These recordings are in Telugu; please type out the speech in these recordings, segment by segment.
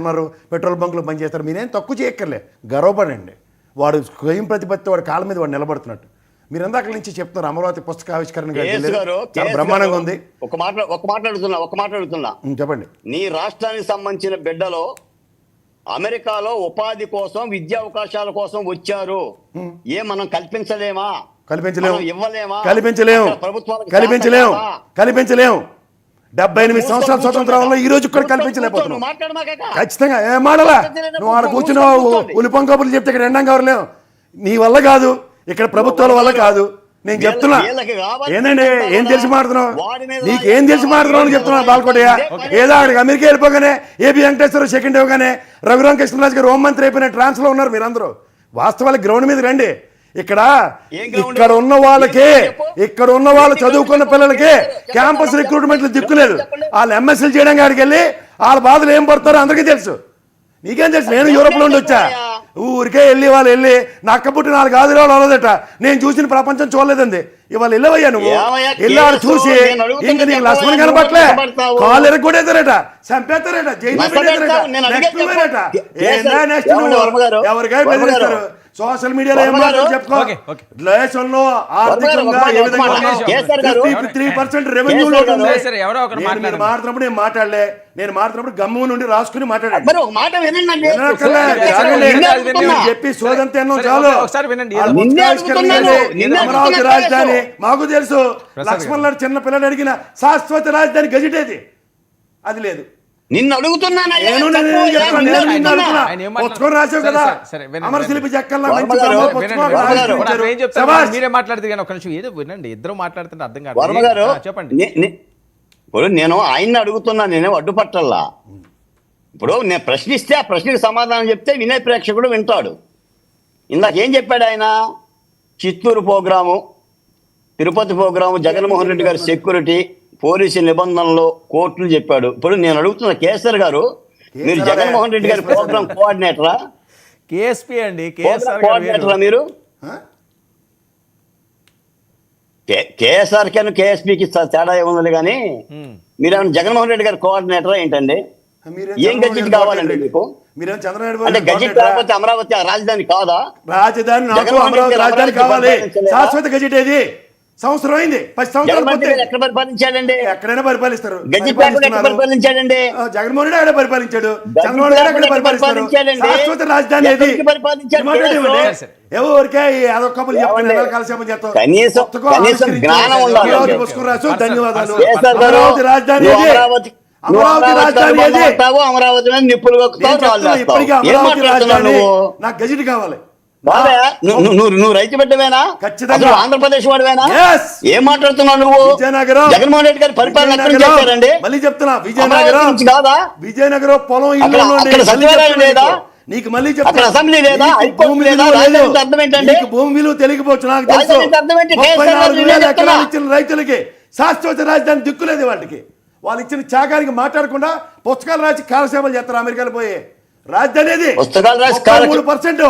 ఉన్నారు, పెట్రోల్ బంకులు పనిచేస్తారు. మీరేం తక్కువ చేయక్కర్లే, గర్వపడండి. వాడు స్వయం ప్రతిపత్తి వాడి కాళ్ళ మీద వాడు నిలబడుతున్నట్టు. మీరు ఎందాక నుంచి చెప్తున్నారు అమరావతి పుస్తక ఆవిష్కరణ చాలా బ్రహ్మాండంగా ఉంది. ఒక మాట అడుగుతున్నా చెప్పండి. నీ రాష్ట్రానికి సంబంధించిన బిడ్డలో అమెరికాలో ఉపాధి కోసం విద్యా అవకాశాల కోసం వచ్చారు. మనం కల్పించలేమా? ఇవ్వలేమా? కల్పించలేము. 78 సంవత్సరాల స్వతంత్రం వల్ల ఈ రోజు కూడా కల్పించలేకపోతున్నావు. ఖచ్చితంగా ఏం మాడలా నువ్వు ఆడ కూర్చున్నావు, ఉలిపం కబుర్లు చెప్తే ఇక్కడ ఎండం కవరలేవు. నీ వల్ల కాదు, ఇక్కడ ప్రభుత్వాల వల్ల కాదు. నేను చెప్తున్నా ఏంటండి, ఏం తెలిసి మాడుతున్నావు? నీకేం తెలిసి మాడుతున్నావు అని చెప్తున్నా. బాలకోటయ్య ఏదో అక్కడికి అమెరికా వెళ్ళిపోగానే ఏపీ వెంకటేశ్వర సెకండ్ ఇవ్వగానే రఘురామ కృష్ణరాజు గారు హోంమంత్రి అయిపోయిన ట్రాన్స్ లో ఉన్నారు. మీరందరూ వాస్తవాలకు గ్రౌండ్ మీద రండి. ఇక్కడ ఉన్న వాళ్ళు చదువుకున్న పిల్లలకి క్యాంపస్ రిక్రూట్మెంట్లు దిక్కులేదు. వాళ్ళు ఎంఎస్ఎల్ చేయడం కాడికి వెళ్ళి వాళ్ళ బాధలు ఏం పడతారో అందరికీ తెలుసు. నీకేం తెలుసు? నేను యూరోప్ నుండి వచ్చా, ఊరికే వెళ్ళి నా అక్కపుట్టి 4 ఆదిరాలు అవ్వదట. నేను చూసిన ప్రపంచం చూడలేదండి. ఇవాళ వెళ్ళవయ్యా నువ్వు, వెళ్ళాడు చూసి ఇంకా నీకు లక్ష్మణ్ కనపట్లే, కాలు ఎరగొడేతారట, చంపేస్తారట, జైలు పెట్టేస్తారట. ఎవరికై బెదిరిస్తారు? సోషల్ మీడియాలో ఏం మాట్లాడు చెప్పుకో. దేశంలో ఆర్థికంగా ఏ విధంగా 53% రెవెన్యూ మాట్లాడినప్పుడు నేను మాట్లాడలే. నేను మాట్లాడినప్పుడు గమ్ము నుండి రాసుకుని మాట్లాడాను. చెప్పి సోదంతే చాలు. అమరావతి రాజధాని మాకు తెలుసు. లక్ష్మణ్ లాంటి చిన్న పిల్లలు అడిగిన శాశ్వత రాజధాని గజెట్ అది లేదు. నిన్ను అడుగుతున్నా రాసావు కదా అమరశిల్పి చెక్కల్లా మీరే మాట్లాడితే కానీ ఒక నిమిషం ఏదో వినండి, ఇద్దరు మాట్లాడుతుంటే అర్థం కాదు. చెప్పండి. ఇప్పుడు నేను ఆయన్ని అడుగుతున్నా, నేనే అడ్డుపట్టల్లా. ఇప్పుడు నేను ప్రశ్నిస్తే ఆ ప్రశ్నకి సమాధానం చెప్తే వినే ప్రేక్షకుడు వింటాడు. ఇందాకేం చెప్పాడు ఆయన? చిత్తూరు ప్రోగ్రాము, తిరుపతి ప్రోగ్రాము, జగన్మోహన్ రెడ్డి గారి సెక్యూరిటీ, పోలీసు నిబంధనలు, కోర్టులు చెప్పాడు. ఇప్పుడు నేను అడుగుతున్న కేసీఆర్ గారు, మీరు జగన్మోహన్ రెడ్డి గారి ప్రోగ్రామ్ కోఆర్డినేటరా? కేఎస్పీ అండి, కోఆర్డినేటరా మీరు? కేఎస్ఆర్ కి కేఎస్పీకి తేడా ఏముంది కానీ మీరేమన్నా జగన్మోహన్ రెడ్డి గారి కోఆర్డినేటరా ఏంటండి? ఏం గజెట్ కావాలండి మీకు? అంటే గజెట్ కాకపోతే అమరావతి రాజధాని కాదా? రాజధాని రాజధాని కావాలి. శాశ్వత గజెట్ ఏది? సంవత్సరం అయింది, 10 సంవత్సరాలు ఎక్కడ పరిపాలించాడండి? ఎక్కడైనా పరిపాలిస్తారు. పరిపాలించాడండి జగన్మోహన్ రెడ్డి అక్కడ పరిపాలించాడు, చంద్రబాబు నాయుడు అక్కడ పరిపాలిస్తారు. శాశ్వత రాజధాని ఏది? ఎవరికే అదొక్కలు చెప్పండి, కాలక్షేపం చేస్తాం. ధన్యవాదాలు. అమరావతి రాజధాని ఏది? అమరావతి రాజధాని ఏది? అమరావతి నిప్పులు నాకు గజెట్ కావాలి. నువ్వు రైతు బిడ్డవేనా? ఖచ్చితంగా ఆంధ్రప్రదేశ్ వాడివేనా? ఏం మాట్లాడుతున్నావు నువ్వు? జగన్మోహన్ రెడ్డి గారి పరిపాలన ఎక్కడ చేశారండి? మళ్ళీ చెప్తున్నా, విజయనగరం పొలం ఇల్లు సచివాలయం లేదా? నీకు మళ్ళీ చెప్తా, అసెంబ్లీ లేదా? అర్థం ఏంటంటే భూమి విలువ తెలియకపోవచ్చు. నాకు తెలుసు 34,000 ఎకరాలు ఇచ్చిన రైతులకి శాశ్వత రాజధాని దిక్కులేదు. వాటికి వాళ్ళు ఇచ్చిన త్యాగానికి మాట్లాడకుండా పుస్తకాలు రాసి కాలక్షేపాలు చేస్తారు. అమెరికాలో పోయి రాజధాని ఏది? 3%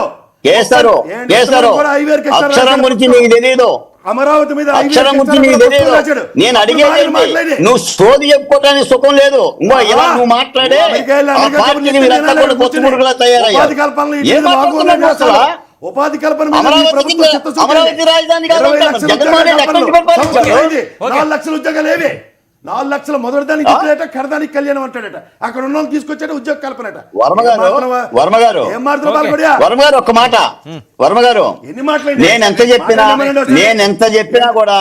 అక్షరం గురించి నీకు తెలియదు, అమరావతి మీద అక్షరం గురించి నీకు తెలియదు. నేను అడిగేది నువ్వు సోది చెప్పుకోవడానికి సుఖం లేదు. ఇలా నువ్వు మాట్లాడే ఉపాధి కల్పన అమరావతి రాజధాని 4 లక్షల ఉద్యోగాలు ఏవి? 4 లక్షల మొదటిదానికి దిక్కులేట, కడదానికి కళ్యాణం అంటాడట. అక్కడ ఉన్న వాళ్ళు తీసుకొచ్చాడు ఉద్యోగ కల్పనట. వర్మగారు ఒక మాట, వర్మగారు నేను ఎంత చెప్పినా కూడా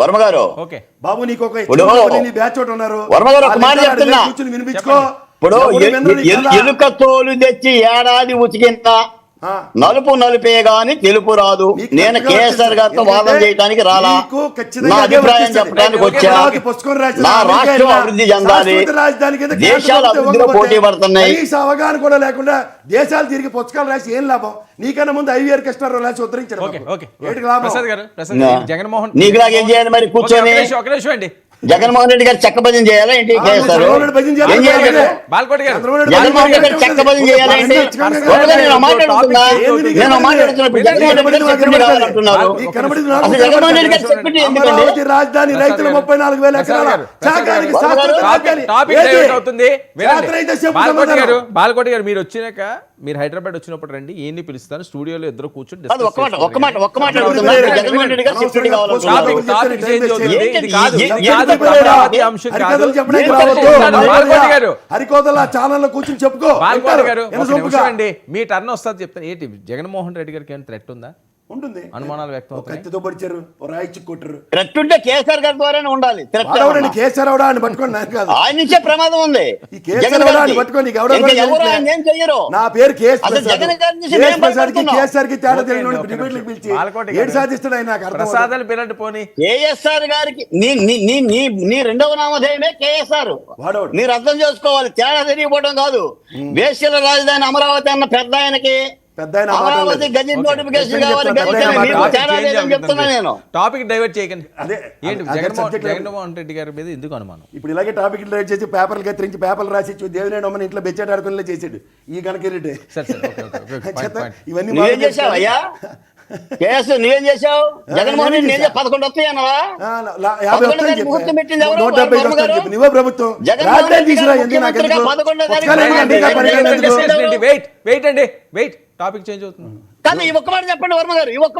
వర్మగారు బాబు నీకు ఒక బ్యాచ్ ఒకటి ఉన్నారు. వర్మగారు ఒక మాట చెప్తున్నా, వినిపించుకో. ఇప్పుడు ఎలుక తోలు తెచ్చి ఏడాది ఉతికిందా నలుపే గాని తెలుపు రాదు. నేను కేసీఆర్ గారితో వాదన చేయడానికి రాలా, నా అభిప్రాయం చెప్పడానికి వచ్చా. నా రాష్ట్రం అభివృద్ధి చెందాలి, దేశాలు అభివృద్ధిలో పోటీ పడుతున్నాయి. అవగాహన కూడా లేకుండా దేశాలు తిరిగి పుస్తకాలు రాసి ఏం లాభం? నీకన్నా ముందు ఐవీఆర్ కృష్ణారావు రాసి ఉద్ధరించారు. జగన్మోహన్ నీకు ఏం చేయాలి మరి? కూర్చొని జగన్మోహన్ రెడ్డి గారు చెక్క భజన చేయాలా ఏంటి చేస్తారు చంద్రబాబు నాయుడు భజన చేయాలి. ఏం చేయాలి? బాలకోటి గారు చంద్రబాబు నాయుడు జగన్మోహన్ రెడ్డి గారు చెక్క భజన చేయాలా ఏంటి నేను మాట్లాడుతున్నా అసలు జగన్మోహన్ రెడ్డి గారు సెక్యూరిటీ ఎందుకండి? అమరావతి రాజధాని రైతులు 34,000 ఎకరాల చాకానికి శాశ్వత రాజధాని. టాపిక్ ఏది? డైవర్ట్ అవుతుంది. వినండి. శాస్త్రవేత్త చెప్పు సమాధానం. బాలకోటి గారు మీరు వచ్చినాక మీరు హైదరాబాద్ వచ్చినప్పుడు రండి, ఏంటి పిలుస్తాను, స్టూడియోలో ఇద్దరు కూర్చొని అది ఒక్క మాట discuss అడుగుతున్నా. జగన్మోహన్ రెడ్డి గారు సెక్యూరిటీ కావాలనుకుంటున్నారు. టాపిక్ చేంజ్ అవుతుంది. ఇది కాదు, ఏంటి? ఇది కాదు, ఏంటి? అమరావతి అంశం కాదు. హరికథలు చెప్పడానికి ఏం రావద్దు. చెప్తాను? బాలకోటి గారు. హరికోతల ఛానల్లో కూర్చొని చెప్పుకో. బాలకోటి గారు వింటారు. ఒక నిమిషం అండి, మీ టర్న్ వస్తుంది చెప్తాను. ఏంటి జగన్మోహన్ రెడ్డి గారికి ఏమైనా థ్రెట్ ఉందా? ఉంటుంది. అనుమానాలు వ్యక్తం ఒక అవుతున్నాయి. కత్తితో పొడిచారు, ఓ రాయిచ్చి కొట్టరు. థ్రెట్ ఉంటే కేసీఆర్ గారి ద్వారానే ఉండాలి. థ్రెట్ వాడవడండి ఏమన్నా? కేసీఆర్ అని పట్టుకోండి నాకు కాదు. ఆయన నుంచే ప్రమాదం ఉంది. ఈ కేసీఆర్ జగన్ ఎవడా గారికి. అని పట్టుకొని నీకు ఎవడో ఇంకా కూడా ఎవరు తెలియట్లే. ఆయన ఏం చెయ్యరు. నా పేరు కేఎస్ అసలు ప్రసాద్. జగన్ గారి నుంచి కేఎస్ మేము ప్రసాద్కి భయపడుతున్నాం. కేసీఆర్కి తేడా ఓకే తెలియని అండి, ఒక డిబేట్లకు నిమిషం. పిలిచి బాలకోటి ఏడు గారు. సాధిస్తాడు ఆయన నాకు అర్థం అవుతుంది. ప్రసాదాలు పిల్లలు పోనీ. కేఎస్ఆర్ గారికి నీ రెండవ నామధేయమే కేఎస్ఆర్. వాడవాడు. మీరు అర్థం చేసుకోవాలి, తేడా తెలియకపోవడం కాదు. వేశ్యల రాజధాని అమరావతి అన్న పెద్ద ఆయనకి పెద్ద ఆయన మాట అమరావతి లేదు. Gazette notification okay. కావాలి. చెప్తాను, గజెట్ పెద్ద ఆయన మీకు మాట తేడా లేదని చెప్తున్నా నేను. టాపిక్ డైవర్ట్ చేయకండి. అదే, ఏంటి అదే subject లేదు. జగన్మోహన్ రెడ్డి గారి మీద ఎందుకు అనుమానం? ఇప్పుడు ఇలాగే టాపిక్ రైట్ చేసి పేపర్లు కత్తిరించి పేపర్లు రాసి ఇచ్చి దేవినేని అమ్మని ఇంట్లో బెచ్చాడు ఆడుకునేలా చేసాడు ఈ గణకిరెడ్డి. సరే, సరే, ఓకే, ఓకే, ఓకే, పాయింట్, చేత పాయింట్. ఇవన్నీ నువ్వేం బాగా చేసావు అయ్యా? కేసు నువ్వేం చేసావు? జగన్మోహన్ రెడ్డి నేను 11 వస్తాయన్నావా? 50 వస్తాయని ముహూర్తం పెట్టింది ఎవరు? 170 వర్మ గారు? వస్తాయని చెప్పి నువ్వే ప్రభుత్వం జగన్మోహన్ రాజధాని రెడ్డి తీసుకురా గారు ఎందుకు నాకు ముఖ్యమంత్రిగా ఎందుకు? 11వ తారీఖు ఒక్కనే రాజధాని ఎందుకు? తీసుకురా. ఎందుకు? వెయిట్ అండి, వెయిట్. టాపిక్ చేంజ్ అవుతుంది. కానీ ఈ ఒక్క మాట చెప్పండి వర్మ గారు, ఈ ఒక్క